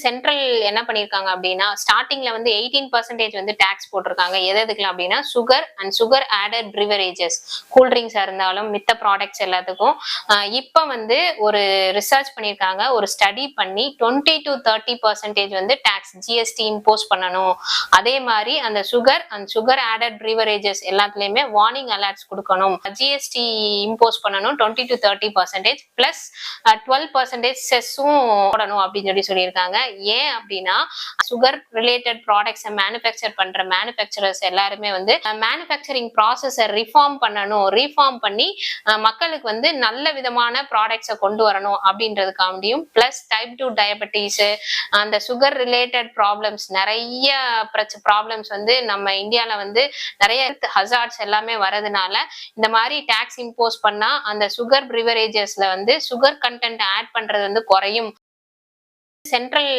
Central என்ன பண்ணிருக்காங்க அப்படின்னா ஸ்டார்டிங்ல வந்து 18% வந்து டாக்ஸ் போட்டிருக்காங்க. எதுக்குலாம் அப்படின்னா சுகர் அண்ட் சுகர் ஆடட் பிரிவரேஜஸ், கூல்ட்ரிங்க்ஸா இருந்தாலும் மித்த ப்ராடக்ட்ஸ் எல்லாத்துக்கும். இப்ப வந்து ஒரு ரிசர்ச் பண்ணிருக்காங்க, ஒரு ஸ்டடி பண்ணி 20 to 30% வந்து டாக்ஸ் ஜிஎஸ்டி இம்போஸ் பண்ணணும். அதே மாதிரி அந்த சுகர் அண்ட் சுகர் ஆடட் பிரிவரேஜஸ் எல்லாத்துலயுமே வார்னிங் அலர்ட்ஸ் கொடுக்கணும். ஜிஎஸ்டி இம்போஸ் பண்ணணும் 20 to 30% பிளஸ் 12% செஸ்ஸும் போடணும் அப்படின்னு சொல்லியிருக்காங்க. ஏன் அப்படின்னா சுகர் ரிலேட்டட் ப்ராடக்ட்ஸ் மேனுஃபேக்சர் பண்ற மேனுஃபேக்சரர்ஸ் எல்லாருமே வந்து மேனுஃபேக்சரிங் ப்ராசஸை ரிஃபார்ம் பண்ணணும், ரீஃபார்ம் பண்ணி மக்களுக்கு வந்து நல்ல விதமான ப்ராடக்ட்ஸை கொண்டு வரணும் அப்படின்றதுக்காண்டியும், பிளஸ் டைப் 2 டயபெட்டிஸ், அந்த சுகர் ரிலேட்டட் ப்ராப்ளம்ஸ், நிறைய ப்ராப்ளம்ஸ் வந்து நம்ம இந்தியால வந்து நிறைய ஹசார்ட்ஸ் எல்லாமே வரதுனால இந்த மாதிரி டாக்ஸ் இம்போஸ் பண்ணா அந்த சுகர் பிரிவரேஜஸ்ல வந்து சுகர் கண்டென்ட் ஆட் பண்றது வந்து குறையும். சென்ட்ரல்